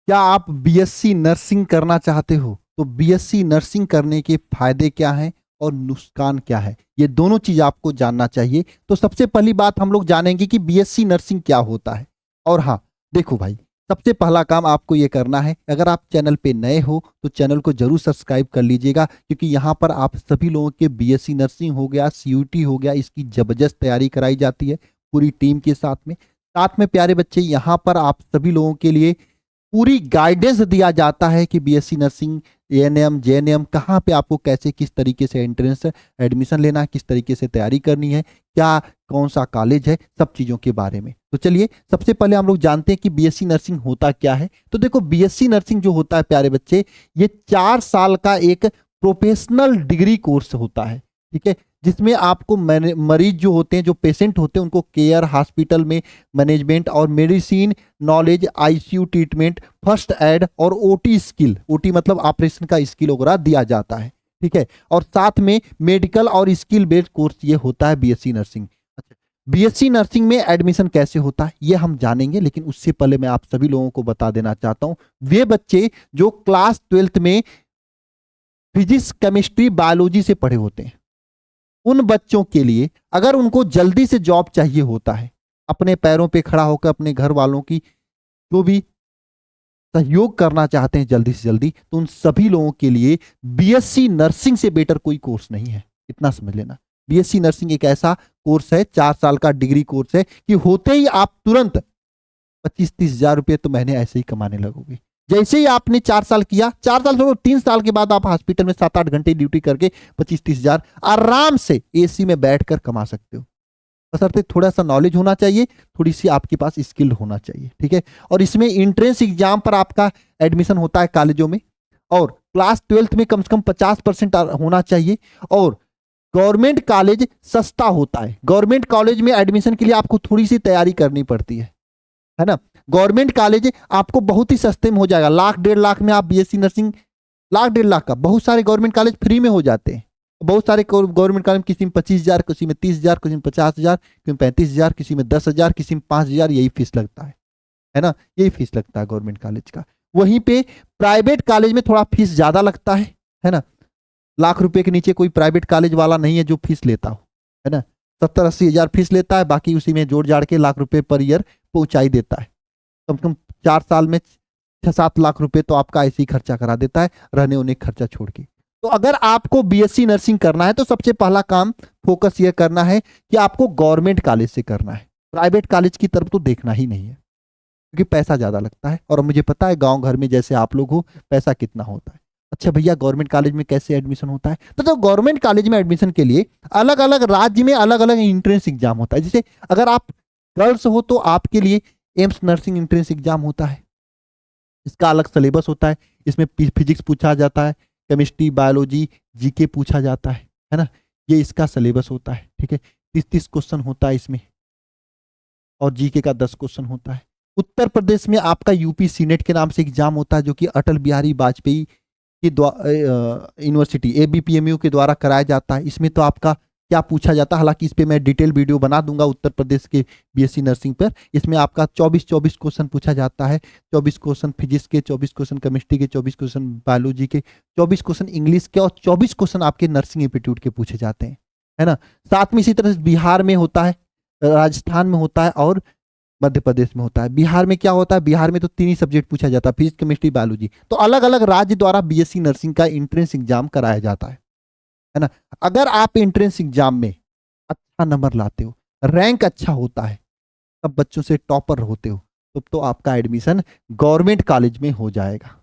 क्या आप BSc nursing करना चाहते हो? तो बीएससी नर्सिंग करने के फायदे क्या हैं और नुकसान क्या है, ये दोनों चीज आपको जानना चाहिए। तो सबसे पहली बात हम लोग जानेंगे कि बीएससी नर्सिंग क्या होता है। और हाँ, देखो भाई, सबसे पहला काम आपको ये करना है, अगर आप चैनल पे नए हो तो चैनल को जरूर सब्सक्राइब कर लीजिएगा, क्योंकि यहाँ पर आप सभी लोगों के बीएससी नर्सिंग हो गया, सीयूटी हो गया, इसकी जबरदस्त तैयारी कराई जाती है पूरी टीम के साथ में। साथ में प्यारे बच्चे, यहाँ पर आप सभी लोगों के लिए पूरी गाइडेंस दिया जाता है कि बीएससी नर्सिंग, एएनएम, जेएनएम कहाँ पे आपको कैसे किस तरीके से एंट्रेंस एडमिशन लेना है, किस तरीके से तैयारी करनी है, क्या कौन सा कॉलेज है, सब चीज़ों के बारे में। तो चलिए सबसे पहले हम लोग जानते हैं कि बीएससी नर्सिंग होता क्या है। तो देखो, बीएससी नर्सिंग जो होता है प्यारे बच्चे, ये 4 साल का एक प्रोफेशनल डिग्री कोर्स होता है। ठीक है, जिसमें आपको मरीज जो होते हैं, जो पेशेंट होते हैं, उनको केयर, हॉस्पिटल में मैनेजमेंट और medicine knowledge, ICU treatment, first aid और ओटी स्किल, ओटी मतलब ऑपरेशन का स्किल वगैरह दिया जाता है। ठीक है, और साथ में मेडिकल और स्किल बेस्ड कोर्स ये होता है बीएससी नर्सिंग। अच्छा, बीएससी नर्सिंग में एडमिशन कैसे होता है ये हम जानेंगे, लेकिन उससे पहले मैं आप सभी लोगों को बता देना चाहता हूं, वे बच्चे जो क्लास 12th में फिजिक्स, केमिस्ट्री, बायोलॉजी से पढ़े होते हैं, उन बच्चों के लिए अगर उनको जल्दी से जॉब चाहिए होता है, अपने पैरों पे खड़ा होकर अपने घर वालों की जो भी सहयोग करना चाहते हैं जल्दी से जल्दी, तो उन सभी लोगों के लिए बीएससी नर्सिंग से बेटर कोई कोर्स नहीं है। इतना समझ लेना, बीएससी नर्सिंग एक ऐसा कोर्स है, 4 साल का डिग्री कोर्स है, कि होते ही आप तुरंत 25-30 हजार रुपये तो महीने ऐसे ही कमाने लगोगे। जैसे ही आपने 4 साल किया, 4 साल छोड़ो, 3 साल के बाद आप हॉस्पिटल में 7-8 घंटे ड्यूटी करके 25-30 हजार आराम से एसी में बैठकर कमा सकते हो। बशर्ते थोड़ा सा नॉलेज होना चाहिए, थोड़ी सी आपके पास स्किल होना चाहिए। ठीक है, और इसमें इंट्रेंस एग्जाम पर आपका एडमिशन होता है कॉलेजों में, और क्लास 12th में कम से कम 50% होना चाहिए। और गवर्नमेंट कॉलेज सस्ता होता है, गवर्नमेंट कॉलेज में एडमिशन के लिए आपको थोड़ी सी तैयारी करनी पड़ती है ना। गवर्नमेंट कॉलेज आपको बहुत ही सस्ते में हो जाएगा, 1,00,000-1,50,000 में आप बीएससी नर्सिंग, 1,00,000-1,50,000 का, बहुत सारे गवर्नमेंट कॉलेज फ्री में हो जाते हैं। बहुत सारे गवर्नमेंट कॉलेज किसी में 25,000, किसी में 30,000, किसी में 50,000, किसी में 35,000, किसी में 10,000, किसी में 5,000, यही फीस लगता है ना, यही फीस लगता है गवर्नमेंट कॉलेज का। वहीं पे प्राइवेट कॉलेज में थोड़ा फीस ज्यादा लगता है ना। लाख रुपए के नीचे कोई प्राइवेट कॉलेज वाला नहीं है जो फीस लेता हो, है ना। 70-80 हजार फीस लेता है, बाकी उसी में जोड़ जाड़ के लाख रुपए पर ईयर पहुंचाई देता है। कम से कम 4 साल में 6-7 लाख रुपए तो आपका ऐसे ही खर्चा करा देता है, रहने होने का खर्चा छोड़ के। तो अगर आपको बीएससी नर्सिंग करना है तो सबसे पहला काम, फोकस ये करना है कि आपको गवर्नमेंट कॉलेज से करना है, प्राइवेट कॉलेज की तरफ तो देखना ही नहीं है, क्योंकि पैसा ज्यादा लगता है। और मुझे पता है गांव घर में जैसे आप लोग हो, पैसा कितना होता है। अच्छा भैया, गवर्नमेंट कॉलेज में कैसे एडमिशन होता है? तो गवर्नमेंट कॉलेज में एडमिशन के लिए अलग अलग राज्य में अलग अलग एंट्रेंस एग्जाम होता है। जैसे अगर आप गर्ल्स हो तो आपके लिए एम्स नर्सिंग एंट्रेंस एग्जाम होता है, इसका अलग सिलेबस होता है। इसमें फिजिक्स पूछा जाता है, केमिस्ट्री, बायोलॉजी, जीके पूछा जाता है ना। ये इसका सिलेबस होता है। ठीक है, 30-30 क्वेश्चन होता है इसमें, और जीके का 10 क्वेश्चन होता है। उत्तर प्रदेश में आपका यूपी सीनेट के नाम से एग्जाम होता है, जो कि अटल बिहारी वाजपेयी की यूनिवर्सिटी एबीपीएमयू के द्वारा कराया जाता है। इसमें तो आपका क्या पूछा जाता है, हालांकि इस पे मैं डिटेल वीडियो बना दूंगा उत्तर प्रदेश के बीएससी नर्सिंग पर। इसमें आपका 24-24 क्वेश्चन पूछा जाता है, 24 क्वेश्चन फिजिक्स के, 24 क्वेश्चन केमिस्ट्री के, 24 क्वेश्चन बायोलॉजी के, 24 क्वेश्चन इंग्लिश के, और 24 क्वेश्चन आपके नर्सिंग एप्टीट्यूड के पूछे जाते हैं, है ना। साथ में इसी तरह से बिहार में होता है, राजस्थान में होता है, और मध्य प्रदेश में होता है। बिहार में क्या होता है, बिहार में तो 3 ही सब्जेक्ट पूछा जाता है, फिजिक्स, केमिस्ट्री, बायोलॉजी। तो अलग अलग राज्य द्वारा बीएससी नर्सिंग का एंट्रेंस एग्जाम कराया जाता है ना। अगर आप एंट्रेंस एग्जाम में अच्छा नंबर लाते हो, रैंक अच्छा होता है, तब बच्चों से टॉपर होते हो, तो आपका एडमिशन गवर्नमेंट कॉलेज में हो जाएगा।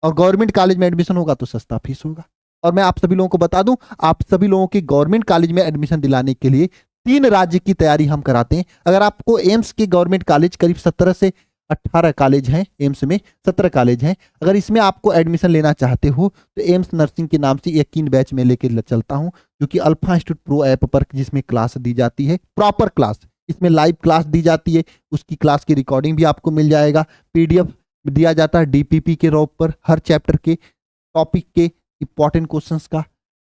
और गवर्नमेंट कॉलेज में एडमिशन होगा तो सस्ता फीस होगा। और मैं आप सभी लोगों को बता दूं, आप सभी लोगों की गवर्नमेंट कॉलेज में एडमिशन दिलाने के लिए 3 राज्य की तैयारी हम कराते हैं। अगर आपको एम्स के गवर्नमेंट कॉलेज करीब 17 से 18 कॉलेज हैं, एम्स में 17 कॉलेज हैं, अगर इसमें आपको एडमिशन लेना चाहते हो तो एम्स नर्सिंग के नाम से 21 बैच में लेके चलता हूं, जो कि अल्फा इंस्टीट्यूट प्रो ऐप पर, जिसमें क्लास दी जाती है, प्रॉपर क्लास, इसमें लाइव क्लास दी जाती है। उसकी क्लास की रिकॉर्डिंग भी आपको मिल जाएगा, पीडीएफ दिया जाता है डीपीपी के रोप पर, हर चैप्टर के टॉपिक के इंपॉर्टेंट क्वेश्चंस का।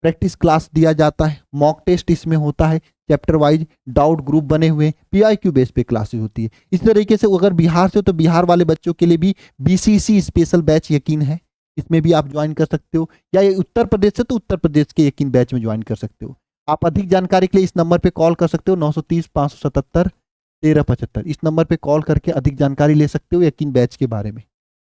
प्रैक्टिस क्लास दिया जाता है, मॉक टेस्ट इसमें होता है, चैप्टर वाइज डाउट ग्रुप बने हुए हैं, पीआईक्यू बेस पे क्लासेस होती है। इस तरीके से अगर बिहार से हो तो बिहार वाले बच्चों के लिए भी बीसीसी स्पेशल बैच यकीन है, इसमें भी आप ज्वाइन कर सकते हो, या ये उत्तर प्रदेश से तो उत्तर प्रदेश के यकीन बैच में ज्वाइन कर सकते हो। आप अधिक जानकारी के लिए इस नंबर पे कॉल कर सकते हो, 930-577-1375। इस नंबर पे कॉल करके अधिक जानकारी ले सकते हो यकीन बैच के बारे में,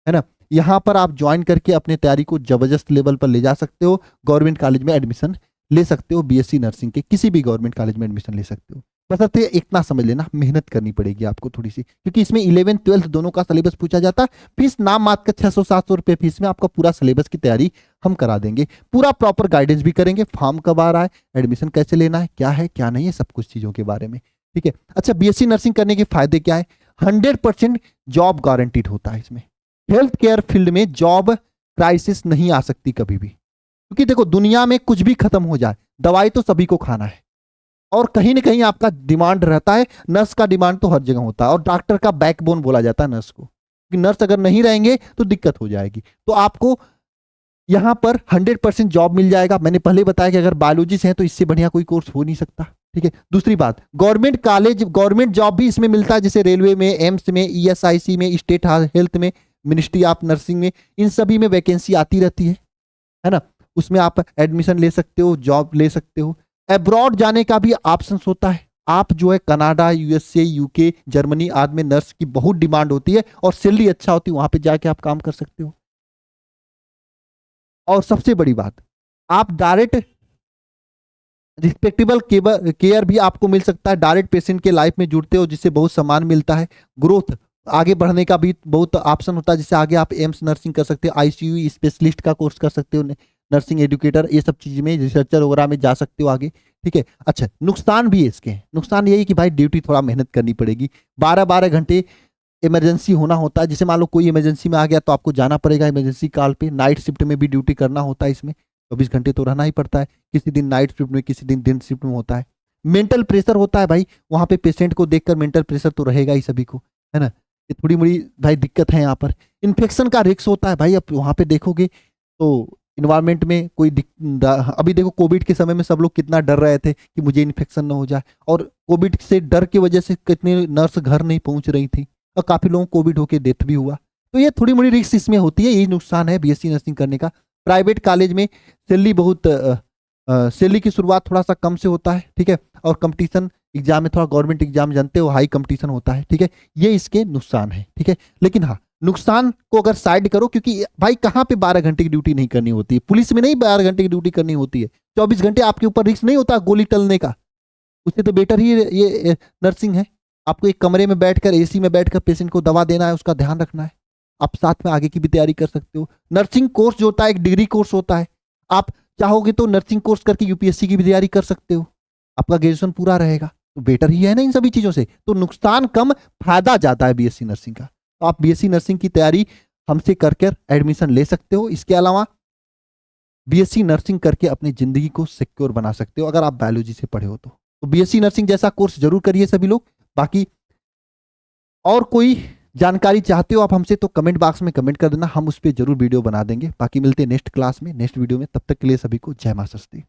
है ना। यहाँ पर आप ज्वाइन करके अपने तैयारी को जबरदस्त लेवल पर ले जा सकते हो, गवर्नमेंट कॉलेज में एडमिशन ले सकते हो, बीएससी नर्सिंग के किसी भी गवर्नमेंट कॉलेज में एडमिशन ले सकते हो। बस इतना समझ लेना, मेहनत करनी पड़ेगी आपको थोड़ी सी, क्योंकि इसमें 11th 12th दोनों का सिलेबस पूछा जाता है। फीस नाम मात्र 600-700 रुपये फीस में आपका पूरा सिलेबस की तैयारी हम करा देंगे, पूरा प्रॉपर गाइडेंस भी करेंगे, फॉर्म कब आ रहा है, एडमिशन कैसे लेना है, क्या है क्या नहीं है, सब कुछ चीजों के बारे में, ठीक है। अच्छा, बीएससी नर्सिंग करने के फायदे क्या है? 100% जॉब गारंटीड होता है इसमें। हेल्थ केयर फील्ड में जॉब क्राइसिस नहीं आ सकती कभी भी, क्योंकि देखो दुनिया में कुछ भी खत्म हो जाए, दवाई तो सभी को खाना है, और कहीं ना कहीं आपका डिमांड रहता है। नर्स का डिमांड तो हर जगह होता है, और डॉक्टर का बैकबोन बोला जाता है नर्स को, कि नर्स अगर नहीं रहेंगे तो दिक्कत हो जाएगी। तो आपको यहां पर 100% जॉब मिल जाएगा। मैंने पहले बताया कि अगर बायोलॉजी से है तो इससे बढ़िया कोई कोर्स हो नहीं सकता, ठीक है। दूसरी बात, गवर्नमेंट कॉलेज, गवर्नमेंट जॉब भी इसमें मिलता है, जैसे रेलवे में, एम्स में, ईएसआईसी में, स्टेट हेल्थ में, मिनिस्ट्री ऑफ नर्सिंग में, इन सभी में वैकेंसी आती रहती है ना। उसमें आप एडमिशन ले सकते हो, जॉब ले सकते हो। अब्रॉड जाने का भी ऑप्शन होता है। आप जो है कनाडा, यूएसए, यूके, जर्मनी आदि में नर्स की बहुत डिमांड होती है और सैलरी अच्छा होती है, वहां पे जाके आप काम कर सकते हो। और सबसे बड़ी बात, आप डायरेक्ट रिस्पेक्टेबल केयर भी आपको मिल सकता है, डायरेक्ट पेशेंट के लाइफ में जुड़ते हो, जिससे बहुत सम्मान मिलता है। ग्रोथ, आगे बढ़ने का भी बहुत ऑप्शन होता है, जिससे आगे आप एम्स नर्सिंग कर सकते हो, आईसीयू स्पेशलिस्ट का कोर्स कर सकते हो, नर्सिंग एजुकेटर, ये सब चीज में, रिसर्चर वगैरह में जा सकते हो आगे, ठीक है। अच्छा, नुकसान भी है इसके। नुकसान यही कि भाई ड्यूटी थोड़ा मेहनत करनी पड़ेगी, 12-12 घंटे इमरजेंसी होना होता है। जैसे मान लो कोई इमरजेंसी में आ गया तो आपको जाना पड़ेगा इमरजेंसी कॉल पे। नाइट शिफ्ट में भी ड्यूटी करना होता है, इसमें 24 घंटे तो रहना ही पड़ता है, किसी दिन नाइट शिफ्ट में, किसी दिन शिफ्ट में होता है। मेंटल प्रेशर होता है भाई, वहां पे पेशेंट को देखकर मेंटल प्रेशर तो रहेगा ही सभी को, है ना। ये थोड़ी बड़ी भाई दिक्कत है यहाँ पर। इन्फेक्शन का रिस्क होता है भाई, अब वहां पे देखोगे तो इन्वायरमेंट में कोई अभी देखो कोविड के समय में सब लोग कितना डर रहे थे कि मुझे इन्फेक्शन ना हो जाए, और कोविड से डर की वजह से कितने नर्स घर नहीं पहुंच रही थी, और काफी लोगों को कोविड होकर डेथ भी हुआ। तो ये थोड़ी बड़ी रिस्क इसमें होती है, यही नुकसान है बीएससी नर्सिंग करने का। प्राइवेट कॉलेज में सैलरी बहुत सैलरी की शुरुआत थोड़ा सा कम से होता है, ठीक है। और कंपटीशन एग्जाम में थोड़ा, गवर्नमेंट एग्जाम जानते हो हाई कंपटीशन होता है, ठीक है। ये इसके नुकसान है, ठीक है। लेकिन हाँ, नुकसान को अगर साइड करो, क्योंकि भाई कहाँ पे 12 घंटे की ड्यूटी नहीं करनी होती है, पुलिस में नहीं 12 घंटे की ड्यूटी करनी होती है, 24 घंटे आपके ऊपर रिस्क नहीं होता गोली टलने का। उससे तो बेटर ही ये नर्सिंग है। आपको एक कमरे में बैठकर, एसी में बैठकर पेशेंट को दवा देना है, उसका ध्यान रखना है। आप साथ में आगे की भी तैयारी कर सकते हो। नर्सिंग कोर्स जो होता है एक डिग्री कोर्स होता है, आप चाहोगे तो नर्सिंग कोर्स करके यूपीएससी की भी तैयारी कर सकते हो, आपका ग्रेजुएशन पूरा रहेगा, तो बेटर ही है ना इन सभी चीजों से। तो नुकसान कम, फायदा ज्यादा है बीएससी नर्सिंग का। तो आप बीएससी नर्सिंग की तैयारी हमसे करके एडमिशन ले सकते हो। इसके अलावा बीएससी नर्सिंग करके अपनी जिंदगी को सिक्योर बना सकते हो, अगर आप बायोलॉजी से पढ़े हो तो बीएससी नर्सिंग जैसा कोर्स जरूर करिए सभी लोग। बाकी और कोई जानकारी चाहते हो आप हमसे तो कमेंट बॉक्स में कमेंट कर देना, हम उस पर जरूर वीडियो बना देंगे। बाकी मिलते हैं नेक्स्ट क्लास में, नेक्स्ट वीडियो में। तब तक के लिए सभी को जय मां सरस्वती।